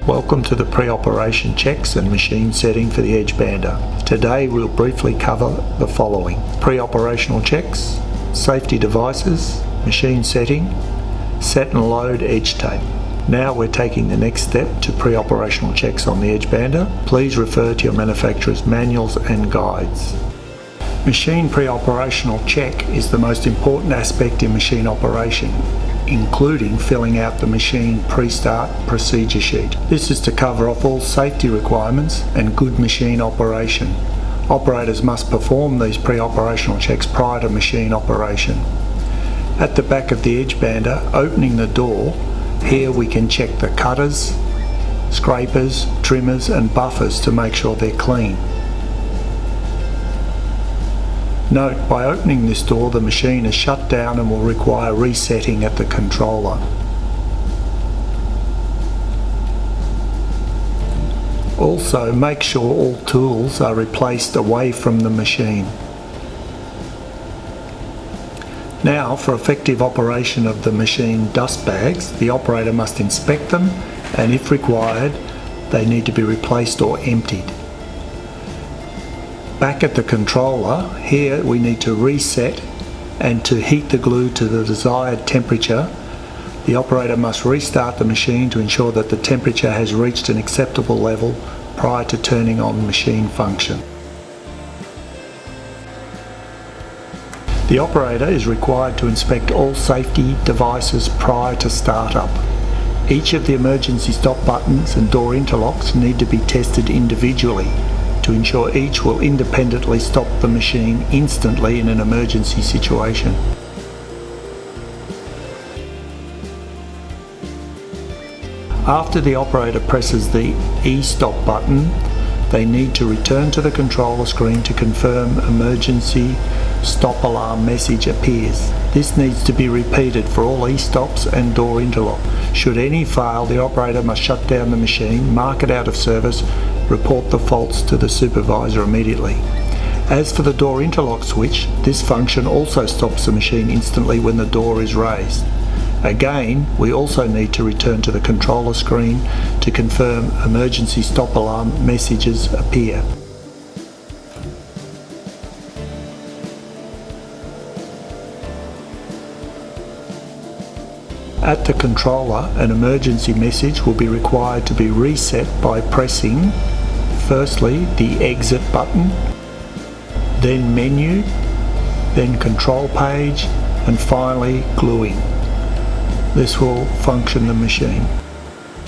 Welcome to the pre-operation checks and machine setting for the edge bander. Today we'll briefly cover the following: pre-operational checks, safety devices, machine setting, set and load edge tape. Now we're taking the next step to pre-operational checks on the edge bander. Please refer to your manufacturer's manuals and guides. Machine pre-operational check is the most important aspect in machine operation, including filling out the machine pre-start procedure sheet. This is to cover off all safety requirements and good machine operation. Operators must perform these pre-operational checks prior to machine operation. At the back of the edge bander, opening the door, here we can check the cutters, scrapers, trimmers and buffers to make sure they're clean. Note, by opening this door, the machine is shut down and will require resetting at the controller. Also, make sure all tools are replaced away from the machine. Now, for effective operation of the machine dust bags, the operator must inspect them, and if required, they need to be replaced or emptied. Back at the controller, here we need to reset, and to heat the glue to the desired temperature, the operator must restart the machine to ensure that the temperature has reached an acceptable level prior to turning on machine function. The operator is required to inspect all safety devices prior to startup. Each of the emergency stop buttons and door interlocks need to be tested individually to ensure each will independently stop the machine instantly in an emergency situation. After the operator presses the E-stop button, they need to return to the controller screen to confirm emergency stop alarm message appears. This needs to be repeated for all E-stops and door interlock. Should any fail, the operator must shut down the machine, mark it out of service, report the faults to the supervisor immediately. As for the door interlock switch, this function also stops the machine instantly when the door is raised. Again, we also need to return to the controller screen to confirm emergency stop alarm messages appear. At the controller, an emergency message will be required to be reset by pressing firstly the exit button, then menu, then control page, and finally gluing. This will function the machine.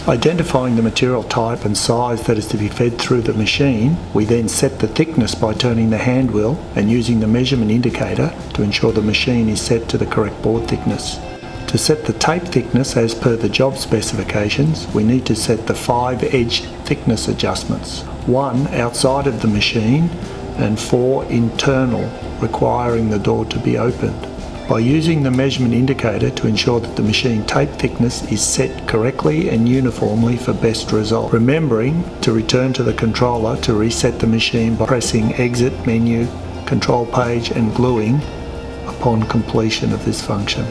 Identifying the material type and size that is to be fed through the machine, we then set the thickness by turning the hand wheel and using the measurement indicator to ensure the machine is set to the correct board thickness. To set the tape thickness as per the job specifications, we need to set the 5 edge thickness adjustments, 1 outside of the machine and 4 internal, requiring the door to be opened. By using the measurement indicator to ensure that the machine tape thickness is set correctly and uniformly for best result. Remembering to return to the controller to reset the machine by pressing exit, menu, control page and gluing upon completion of this function.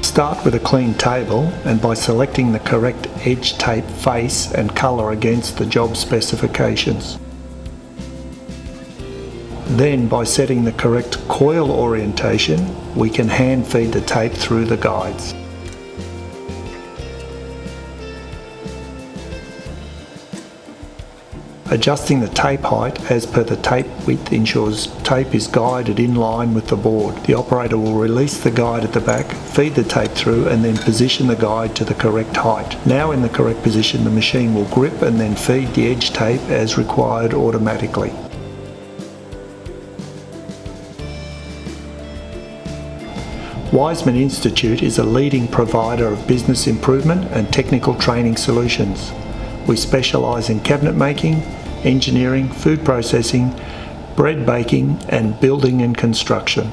Start with a clean table, and by selecting the correct edge tape face and colour against the job specifications. Then, by setting the correct coil orientation, we can hand feed the tape through the guides. Adjusting the tape height as per the tape width ensures tape is guided in line with the board. The operator will release the guide at the back, feed the tape through and then position the guide to the correct height. Now in the correct position, the machine will grip and then feed the edge tape as required automatically. Wiseman Institute is a leading provider of business improvement and technical training solutions. We specialise in cabinet making, engineering, food processing, bread baking and building and construction.